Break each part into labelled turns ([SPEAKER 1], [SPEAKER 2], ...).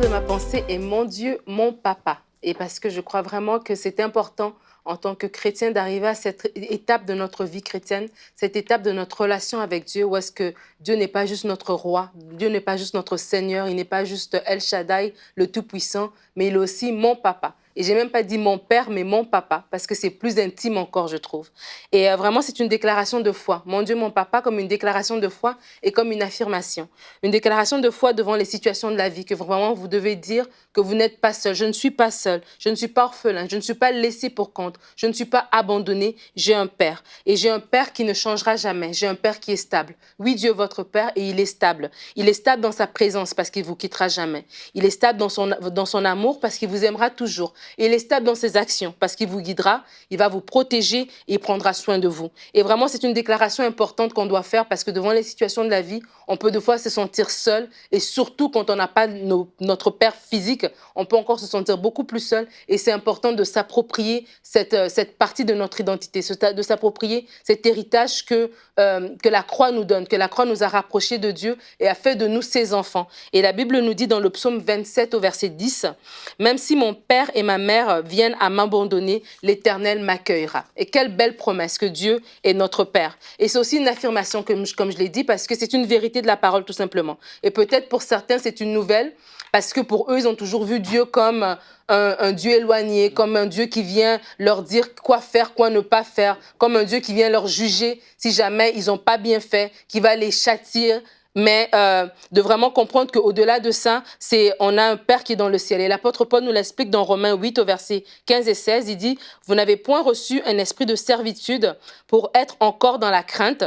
[SPEAKER 1] titre de ma pensée est Mon Dieu, mon papa. Et parce que je crois vraiment que c'est important en tant que chrétien d'arriver à cette étape de notre vie chrétienne, cette étape de notre relation avec Dieu, où est-ce que Dieu n'est pas juste notre roi, Dieu n'est pas juste notre Seigneur, il n'est pas juste El Shaddai, le Tout-Puissant, mais il est aussi mon papa. Et j'ai même pas dit mon père, mais mon papa, parce que c'est plus intime encore, je trouve. Et vraiment, c'est une déclaration de foi. Mon Dieu, mon papa, comme une déclaration de foi et comme une affirmation. Une déclaration de foi devant les situations de la vie, que vraiment vous devez dire que vous n'êtes pas seul. Je ne suis pas seul, je ne suis pas orphelin, je ne suis pas laissé pour compte, je ne suis pas abandonné, j'ai un père. Et j'ai un père qui ne changera jamais, j'ai un père qui est stable. Oui, Dieu, votre père, et il est stable. Il est stable dans sa présence parce qu'il ne vous quittera jamais. Il est stable dans son amour parce qu'il vous aimera toujours. Et il est stable dans ses actions parce qu'il vous guidera, il va vous protéger et il prendra soin de vous. Et vraiment, c'est une déclaration importante qu'on doit faire parce que devant les situations de la vie, on peut des fois se sentir seul et surtout quand on n'a pas notre père physique, on peut encore se sentir beaucoup plus seul et c'est important de s'approprier cette partie de notre identité, de s'approprier cet héritage que la croix nous donne, que la croix nous a rapprochés de Dieu et a fait de nous ses enfants. Et la Bible nous dit dans le psaume 27 au verset 10, « Même si mon père et ma mère viennent à m'abandonner, l'Éternel m'accueillera. » Et quelle belle promesse que Dieu est notre Père. Et c'est aussi une affirmation, comme je l'ai dit, parce que c'est une vérité de la parole tout simplement. Et peut-être pour certains, c'est une nouvelle, parce que pour eux, ils ont toujours vu Dieu comme un Dieu éloigné, comme un Dieu qui vient leur dire quoi faire, quoi ne pas faire, comme un Dieu qui vient leur juger si jamais ils n'ont pas bien fait, qui va les châtier. Mais de vraiment comprendre qu'au-delà de ça, on a un Père qui est dans le ciel. Et l'apôtre Paul nous l'explique dans Romains 8 au verset 15 et 16. Il dit « Vous n'avez point reçu un esprit de servitude pour être encore dans la crainte,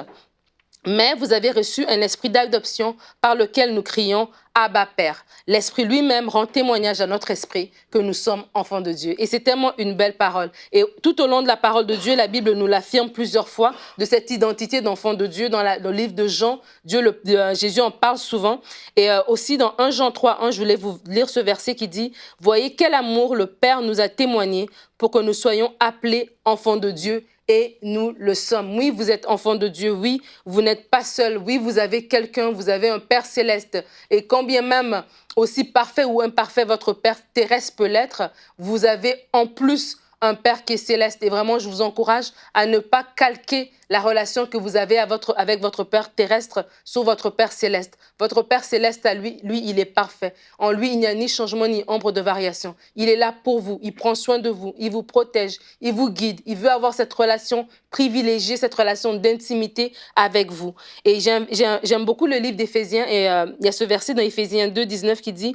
[SPEAKER 1] mais vous avez reçu un esprit d'adoption par lequel nous crions « Abba Père ». L'Esprit lui-même rend témoignage à notre esprit que nous sommes enfants de Dieu. Et c'est tellement une belle parole. Et tout au long de la parole de Dieu, la Bible nous l'affirme plusieurs fois de cette identité d'enfant de Dieu. Dans le livre de Jean, Jésus en parle souvent. Et aussi dans 1 Jean 3, 1, je voulais vous lire ce verset qui dit « Voyez quel amour le Père nous a témoigné pour que nous soyons appelés enfants de Dieu. » Et nous le sommes. Oui, vous êtes enfants de Dieu. Oui, vous n'êtes pas seul. Oui, vous avez quelqu'un, vous avez un Père céleste. Et quand bien même, aussi parfait ou imparfait votre Père terrestre peut l'être, vous avez en plus un Père qui est céleste. Et vraiment, je vous encourage à ne pas calquer la relation que vous avez avec votre Père terrestre sur votre Père céleste. Votre Père céleste, à lui, il est parfait. En lui, il n'y a ni changement ni ombre de variation. Il est là pour vous. Il prend soin de vous. Il vous protège. Il vous guide. Il veut avoir cette relation privilégiée, cette relation d'intimité avec vous. Et j'aime beaucoup le livre d'Éphésiens. Et il y a ce verset dans Éphésiens 2, 19 qui dit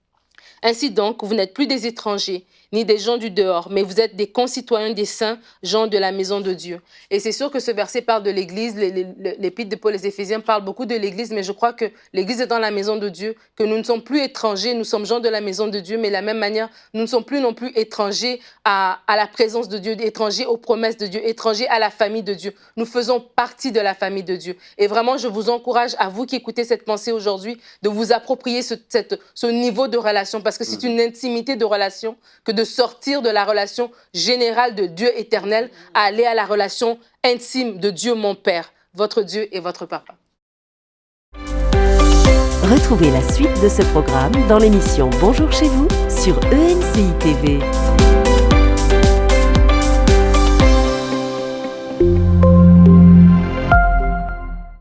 [SPEAKER 1] « Ainsi donc, vous n'êtes plus des étrangers, ni des gens du dehors, mais vous êtes des concitoyens des saints, gens de la maison de Dieu. » Et c'est sûr que ce verset parle de l'Église, l'épître de Paul aux Éphésiens parle beaucoup de l'Église, mais je crois que l'Église est dans la maison de Dieu, que nous ne sommes plus étrangers, nous sommes gens de la maison de Dieu, mais de la même manière, nous ne sommes plus non plus étrangers à la présence de Dieu, étrangers aux promesses de Dieu, étrangers à la famille de Dieu. Nous faisons partie de la famille de Dieu. Et vraiment, je vous encourage, à vous qui écoutez cette pensée aujourd'hui, de vous approprier ce niveau de relation, parce que c'est une intimité de relation que de sortir de la relation générale de Dieu éternel à aller à la relation intime de Dieu mon Père, votre Dieu et votre Papa.
[SPEAKER 2] Retrouvez la suite de ce programme dans l'émission Bonjour chez vous sur ENCI TV.